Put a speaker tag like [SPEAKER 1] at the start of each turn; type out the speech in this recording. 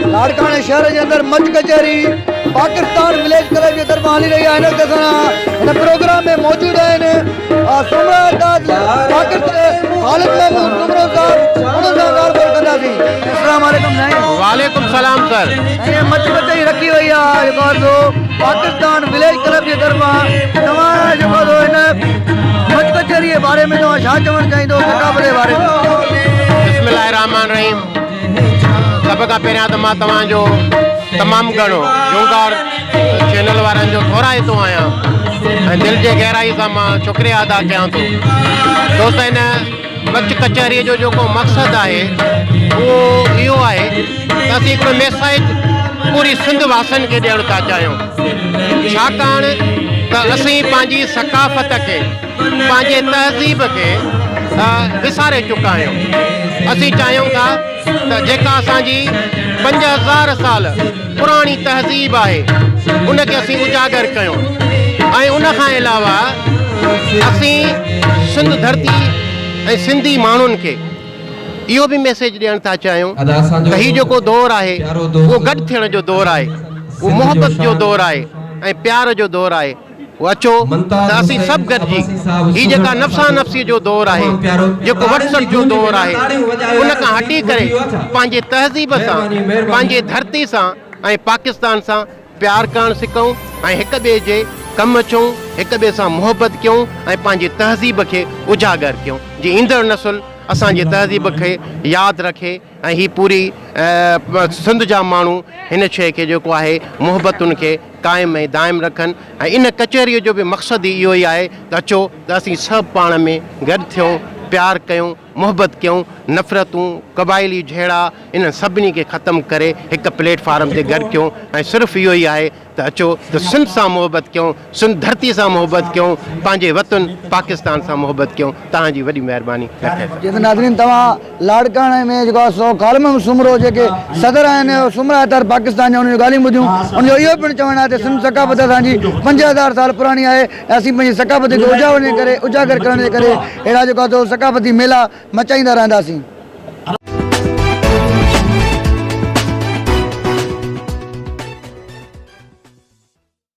[SPEAKER 1] लाड़काने शहर के अंदर मंच कचहरी पाकिस्तान विलेज क्लब की तरफ हली रही है। इन प्रोग्राम में मौजूद है
[SPEAKER 2] वालेकुम सलाम सर।
[SPEAKER 1] मंच कचहरी रखी हुई है पाकिस्तान विलेज क्लब की तरफ मंच कचहरी के बारे में चवण चाहिए सकाफत के बारे में।
[SPEAKER 2] बिस्मिल्लाहिर्रहमानिर्रहीम। सब का पहिरियां तो मां तव्हांजो तमामु घणो जूंगार चैनल वारनि जो थोराईंदो आहियां ऐं दिलि जे गहराई सां मां शुक्रिया अदा कयां थो। दोस्त इन मंच कचहरीअ जो जेको मक़सदु आहे उहो इहो आहे त असीं हिकिड़ो मैसेज पूरी सिंध वासियुनि खे ॾियणु था चाहियूं, छाकाणि त असीं पंहिंजी सकाफ़त खे पंहिंजे तहज़ीब खे विसारे चुका आहियूं। असीं चाहियूं था त जेका असांजी 5000 साल पुराणी तहज़ीब आहे उनखे असीं उजागर कयूं ऐं उनखां अलावा असीं सिंध धरती ऐं सिंधी माण्हुनि खे इहो बि मैसेज ॾियणु था चाहियूं त हीउ जेको दौरु आहे उहो गॾु थियण जो दौरु आहे, उहो मोहबत जो दौरु आहे ऐं प्यार जो दौरु आहे। अचो त असीं सभु गॾिजी हीअ जेका नफ़्सा नफ़्सी जो दौरु आहे, जेको वटसट जो दौरु आहे, उन खां हटी करे पंहिंजे तहज़ीब सां पंहिंजे धरती सां ऐं पाकिस्तान सां प्यार करणु सिखूं ऐं हिक ॿिए जे कमु अचूं, हिक ॿिए सां मोहबत कयूं ऐं पंहिंजे तहज़ीब खे उजागर कयूं जीअं ईंदड़ नसुल असांजे तहज़ीब खे यादि रखे ऐं ही पूरी सिंध जा माण्हू हिन शइ खे जेको आहे मोहबतुनि खे क़ाइमु ऐं दाइमु रखनि। ऐं इन कचहरीअ जो बि मक़सदु इहो ई आहे त अचो त असीं सभु पाण में गॾु थियूं, प्यार कयूं, मोहबत कयूं, नफ़रतूं क़बाइली झेड़ा इन सभिनी खे ख़तमु करे हिकु प्लेटफार्म ते गॾु कयूं ऐं सिर्फ़ु इहो ई आहे त अचो त सिंध सां मोहबत कयूं, सिंध धरती सां मोहबत कयूं, पंहिंजे वतन पाकिस्तान सां मोहबत कयूं। तव्हांजी वॾी महिरबानी।
[SPEAKER 1] नाज़रीन तव्हां लाड़काणे में जेको आहे कालम सुमरो जेके सदर आहिनि सुमरा तर पाकिस्तान जा उन जूं ॻाल्हियूं ॿुधियूं, उनजो इहो पिणु चवणु आहे त सिंध सकाफ़त असांजी 5000 साल पुराणी आहे ऐं असीं पंहिंजी सकाफ़त खे उजागर करण जे करे अहिड़ा जेको आहे सकाफ़ती मेला मचाईंदा रहंदासीं।